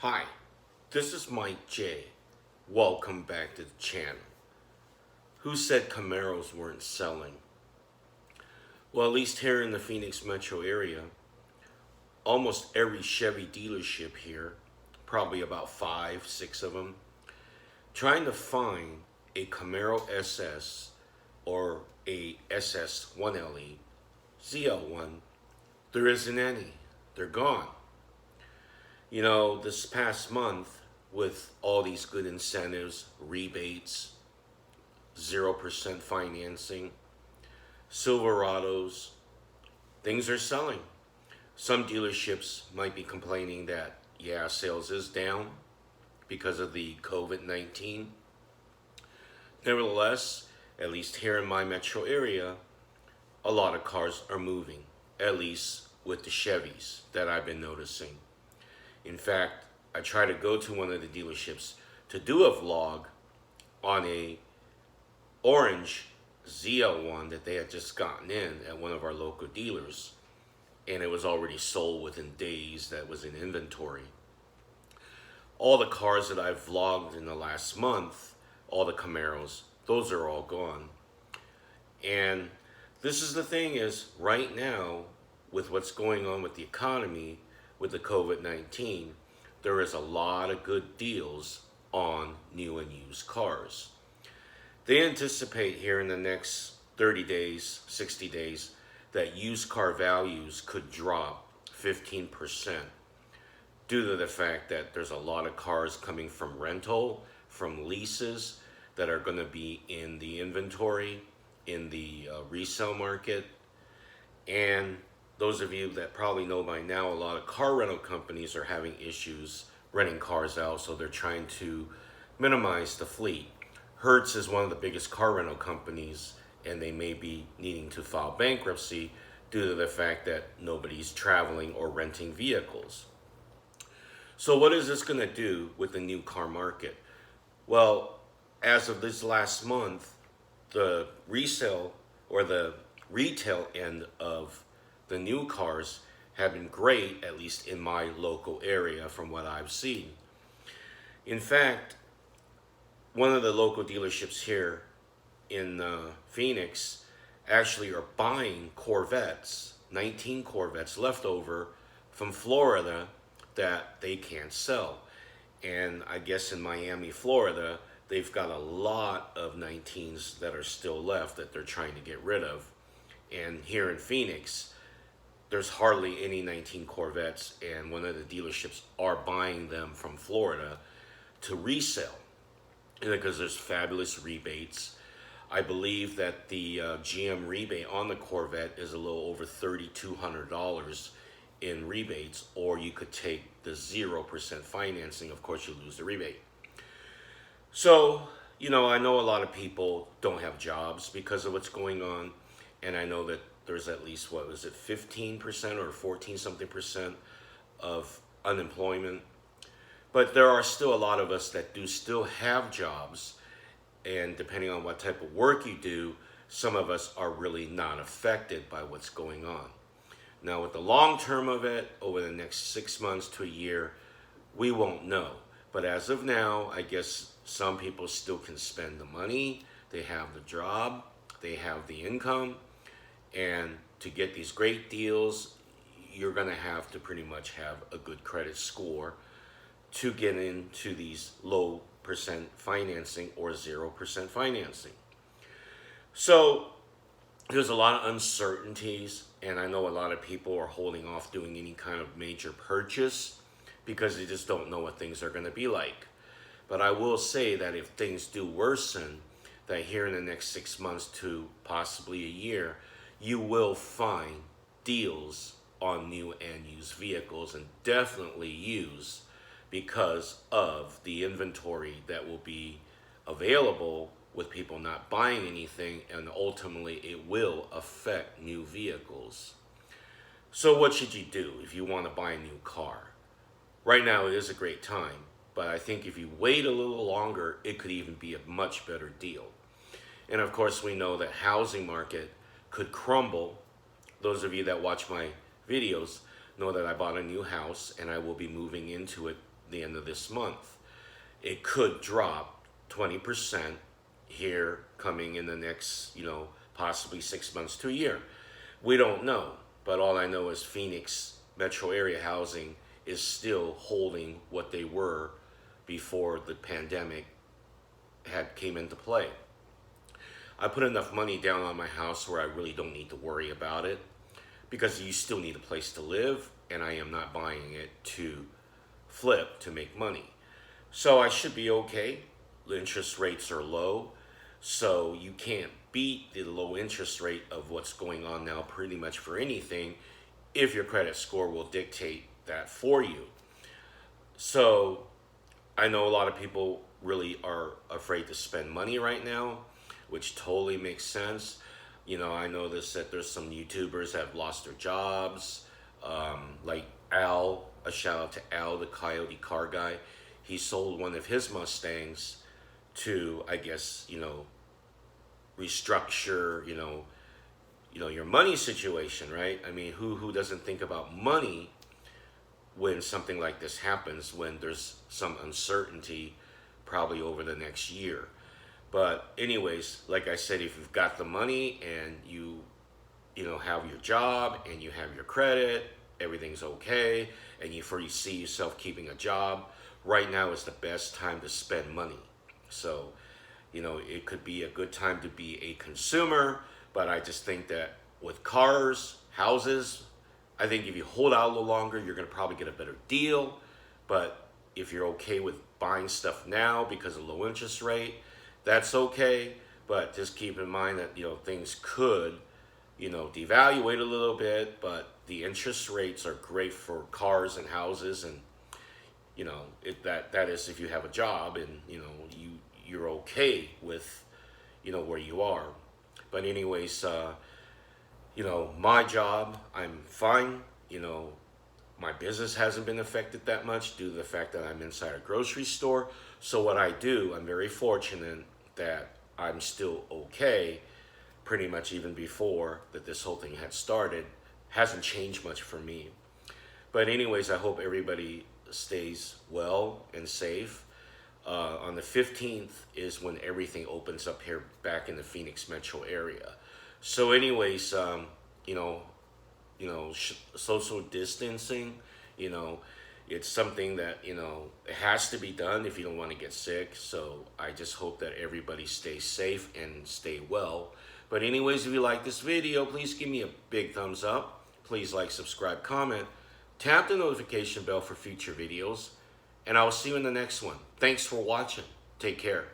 Hi, this is Mike J. Welcome back to the channel. Who said Camaros weren't selling? Well, at least here in the Phoenix metro area, almost every Chevy dealership here, probably about 5, 6 of them, trying to find a Camaro SS or a SS 1LE, ZL1, there isn't any. They're gone. You know, this past month, with all these good incentives, rebates, 0% financing, Silverados, things are selling. Some dealerships might be complaining that, yeah, sales is down because of the COVID-19. Nevertheless, at least here in my metro area, a lot of cars are moving, at least with the Chevys that I've been noticing. In fact, I tried to go to one of the dealerships to do a vlog on a orange ZL1 that they had just gotten in at one of our local dealers, and it was already sold within days. That was in inventory. All the cars that I've vlogged in the last month, all the Camaros, those are all gone. And this is the thing is, right now, with what's going on with the economy, with the COVID-19, there is a lot of good deals on new and used cars. They anticipate here in the next 30 days, 60 days, that used car values could drop 15% due to the fact that there's a lot of cars coming from rental, from leases that are going to be in the inventory, in the resale market. And those of you that probably know by now, a lot of car rental companies are having issues renting cars out, so they're trying to minimize the fleet. Hertz is one of the biggest car rental companies, and they may be needing to file bankruptcy due to the fact that nobody's traveling or renting vehicles. So what is this going to do with the new car market? Well, as of this last month, the resale or the retail end of the new cars have been great, at least in my local area from what I've seen. In fact, one of the local dealerships here in Phoenix actually are buying Corvettes, 19 Corvettes left over from Florida that they can't sell. And I guess in Miami, Florida, they've got a lot of 19s that are still left that they're trying to get rid of. And here in Phoenix, there's hardly any 19 Corvettes, and one of the dealerships are buying them from Florida to resell because there's fabulous rebates. I believe that the GM rebate on the Corvette is a little over $3,200 in rebates, or you could take the 0% financing. Of course, you lose the rebate. So, you know, I know a lot of people don't have jobs because of what's going on, and I know that there's at least, what was it, 15% or 14 something percent of unemployment. But there are still a lot of us that do still have jobs, and depending on what type of work you do, some of us are really not affected by what's going on. Now, with the long term of it, over the next 6 months to a year, we won't know. But as of now, I guess some people still can spend the money. They have the job, they have the income, and to get these great deals, you're going to have to pretty much have a good credit score to get into these low percent financing or 0% financing. So there's a lot of uncertainties, and I know a lot of people are holding off doing any kind of major purchase because they just don't know what things are going to be like. But I will say that if things do worsen, that here in the next 6 months to possibly a year, you will find deals on new and used vehicles, and definitely used, because of the inventory that will be available with people not buying anything, and ultimately it will affect new vehicles. So what should you do if you want to buy a new car? Right now it is a great time, but I think if you wait a little longer, it could even be a much better deal. And of course, we know that housing market could crumble. Those of you that watch my videos know that I bought a new house and I will be moving into it the end of this month. It could drop 20% here coming in the next, possibly 6 months to a year. We don't know, but all I know is Phoenix metro area housing is still holding what they were before the pandemic had came into play. I put enough money down on my house where I really don't need to worry about it, because you still need a place to live, and I am not buying it to flip to make money. So I should be okay. The interest rates are low, so you can't beat the low interest rate of what's going on now pretty much for anything, if your credit score will dictate that for you. So I know a lot of people really are afraid to spend money right now, which totally makes sense. I noticed that there's some YouTubers that have lost their jobs, like Al. A shout out to Al, the Coyote car guy. He sold one of his Mustangs to, I guess, restructure, your money situation, right? I mean, who doesn't think about money when something like this happens, when there's some uncertainty probably over the next year. But anyways, like I said, if you've got the money and you have your job and you have your credit, everything's okay, and you foresee yourself keeping a job, right now is the best time to spend money. So, it could be a good time to be a consumer, but I just think that with cars, houses, I think if you hold out a little longer, you're going to probably get a better deal. But if you're okay with buying stuff now because of low interest rate, that's okay. But just keep in mind that, things could, devaluate a little bit, but the interest rates are great for cars and houses, and that is if you have a job and you're okay with where you are. But anyways, my job, I'm fine. My business hasn't been affected that much due to the fact that I'm inside a grocery store. So what I do, I'm very fortunate that I'm still okay, pretty much even before that this whole thing had started. Hasn't changed much for me. But anyways, I hope everybody stays well and safe. On the 15th is when everything opens up here back in the Phoenix metro area. So anyways, social distancing, it's something that, it has to be done if you don't want to get sick. So I just hope that everybody stays safe and stay well. But anyways, if you like this video, please give me a big thumbs up. Please like, subscribe, comment, tap the notification bell for future videos, and I will see you in the next one. Thanks for watching. Take care.